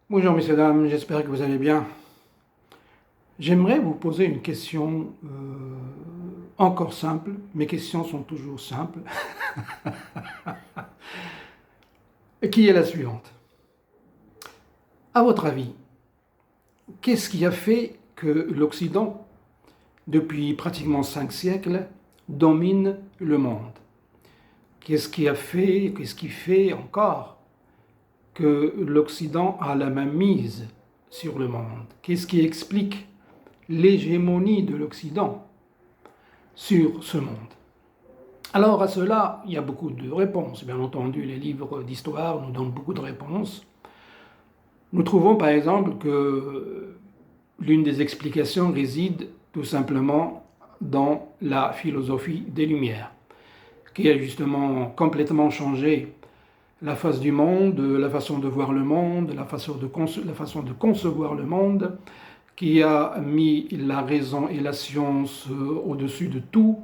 Bonjour messieurs, dames, j'espère que vous allez bien. J'aimerais vous poser une question encore simple. Mes questions sont toujours simples. Et qui est la suivante. À votre avis, qu'est-ce qui a fait que l'Occident, depuis pratiquement 5 siècles, domine le monde? Qu'est-ce qui fait encore que l'Occident a la main mise sur le monde? Qu'est-ce qui explique l'hégémonie de l'Occident sur ce monde? Alors à cela, il y a beaucoup de réponses. Bien entendu, les livres d'histoire nous donnent beaucoup de réponses. Nous trouvons par exemple que l'une des explications réside tout simplement dans la philosophie des Lumières, qui a justement complètement changé la face du monde, la façon de voir le monde, la façon de concevoir le monde, qui a mis la raison et la science au-dessus de tout,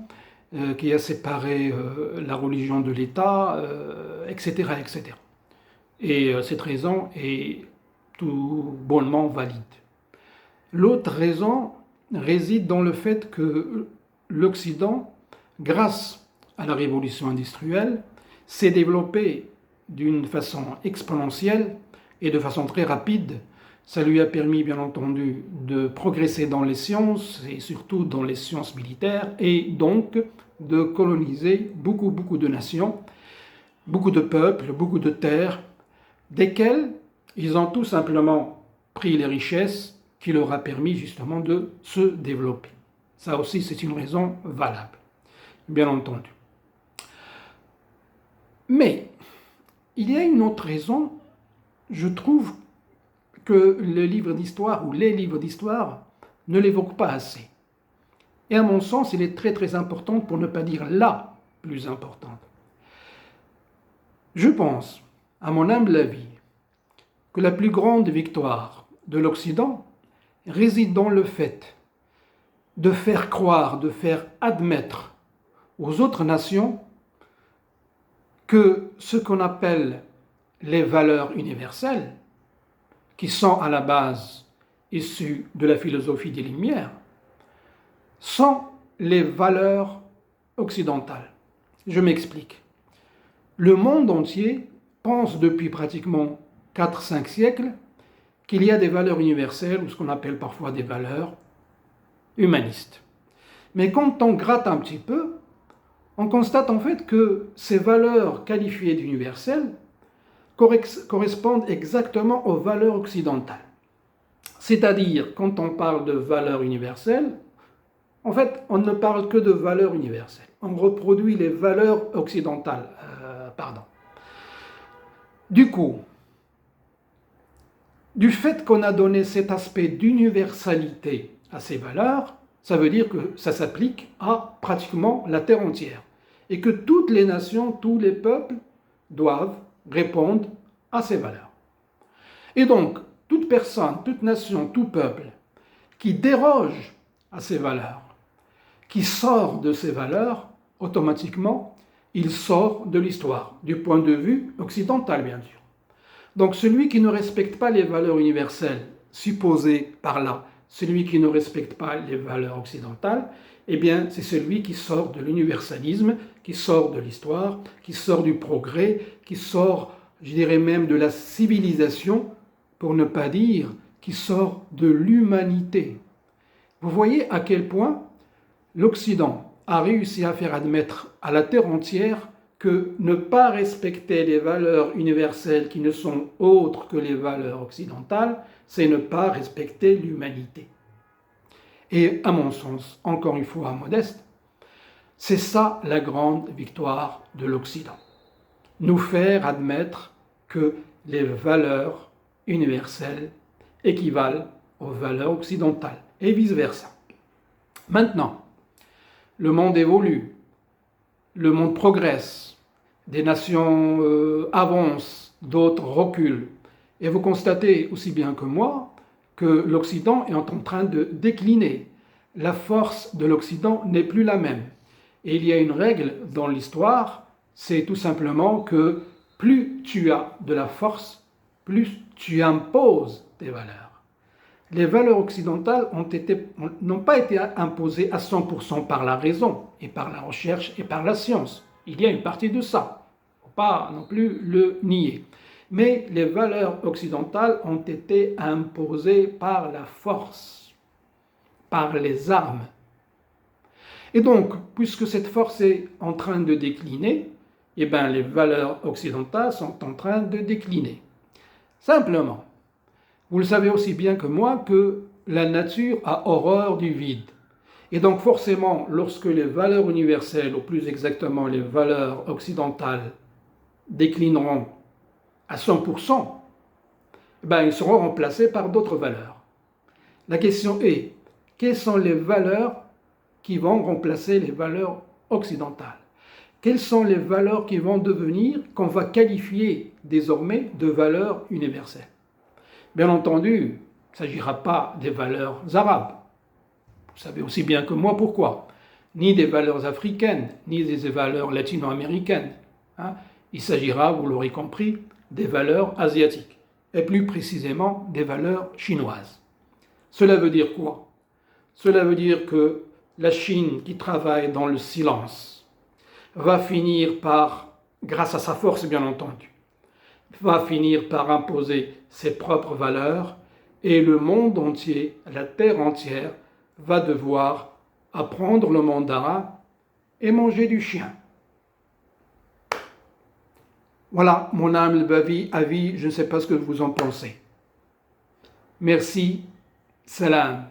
qui a séparé la religion de l'État, etc., etc. Et cette raison est tout bonnement valide. L'autre raison réside dans le fait que l'Occident, grâce à la révolution industrielle, s'est développé d'une façon exponentielle et de façon très rapide. Ça lui a permis, bien entendu, de progresser dans les sciences, et surtout dans les sciences militaires, et donc de coloniser beaucoup de nations, beaucoup de peuples, beaucoup de terres, desquelles ils ont tout simplement pris les richesses qui leur a permis justement de se développer. Ça aussi, c'est une raison valable, bien entendu. Mais il y a une autre raison, je trouve que le livre d'histoire ou les livres d'histoire ne l'évoquent pas assez. Et à mon sens, il est très important, pour ne pas dire la plus importante. Je pense, à mon humble avis, que la plus grande victoire de l'Occident réside dans le fait de faire croire, de faire admettre aux autres nations que ce qu'on appelle les valeurs universelles, qui sont à la base issues de la philosophie des Lumières, sont les valeurs occidentales. Je m'explique. Le monde entier pense depuis pratiquement 4-5 siècles qu'il y a des valeurs universelles, ou ce qu'on appelle parfois des valeurs humanistes. Mais quand on gratte un petit peu, on constate en fait que ces valeurs qualifiées d'universelles correspondent exactement aux valeurs occidentales. C'est-à-dire, quand on parle de valeurs universelles, en fait, on ne parle que de valeurs universelles. On reproduit les valeurs occidentales. Du coup, du fait qu'on a donné cet aspect d'universalité à ces valeurs, ça veut dire que ça s'applique à pratiquement la terre entière. Et que toutes les nations, tous les peuples doivent répondre à ces valeurs. Et donc, toute personne, toute nation, tout peuple qui déroge à ces valeurs, qui sort de ces valeurs, automatiquement, il sort de l'histoire, du point de vue occidental, bien sûr. Donc celui qui ne respecte pas les valeurs universelles supposées par là, celui qui ne respecte pas les valeurs occidentales, eh bien c'est celui qui sort de l'universalisme, qui sort de l'histoire, qui sort du progrès, qui sort, je dirais même, de la civilisation, pour ne pas dire qui sort de l'humanité. Vous voyez à quel point l'Occident a réussi à faire admettre à la terre entière que ne pas respecter les valeurs universelles qui ne sont autres que les valeurs occidentales, c'est ne pas respecter l'humanité. Et à mon sens, encore une fois modeste, c'est ça la grande victoire de l'Occident. Nous faire admettre que les valeurs universelles équivalent aux valeurs occidentales, et vice-versa. Maintenant, le monde évolue, le monde progresse, des nations avancent, d'autres reculent. Et vous constatez aussi bien que moi que l'Occident est en train de décliner. La force de l'Occident n'est plus la même. Et il y a une règle dans l'histoire, c'est tout simplement que plus tu as de la force, plus tu imposes tes valeurs. Les valeurs occidentales n'ont pas été imposées à 100% par la raison et par la recherche et par la science. Il y a une partie de ça. Il ne faut pas non plus le nier. Mais les valeurs occidentales ont été imposées par la force, par les armes. Et donc, puisque cette force est en train de décliner, eh bien, les valeurs occidentales sont en train de décliner. Simplement, vous le savez aussi bien que moi que la nature a horreur du vide. Et donc forcément, lorsque les valeurs universelles, ou plus exactement les valeurs occidentales, déclineront à 100%, ben, ils seront remplacés par d'autres valeurs. La question est, quelles sont les valeurs qui vont remplacer les valeurs occidentales? Quelles sont les valeurs qui vont devenir, qu'on va qualifier désormais de valeurs universelles? Bien entendu, il ne s'agira pas des valeurs arabes. Vous savez aussi bien que moi pourquoi. Ni des valeurs africaines, ni des valeurs latino-américaines. Il s'agira, vous l'aurez compris, des valeurs asiatiques. Et plus précisément, des valeurs chinoises. Cela veut dire quoi? Cela veut dire que la Chine, qui travaille dans le silence, va finir par, grâce à sa force bien entendu, va finir par imposer ses propres valeurs et le monde entier, la terre entière, va devoir apprendre le mandarin et manger du chien. Voilà mon humble avis, je ne sais pas ce que vous en pensez. Merci, salam.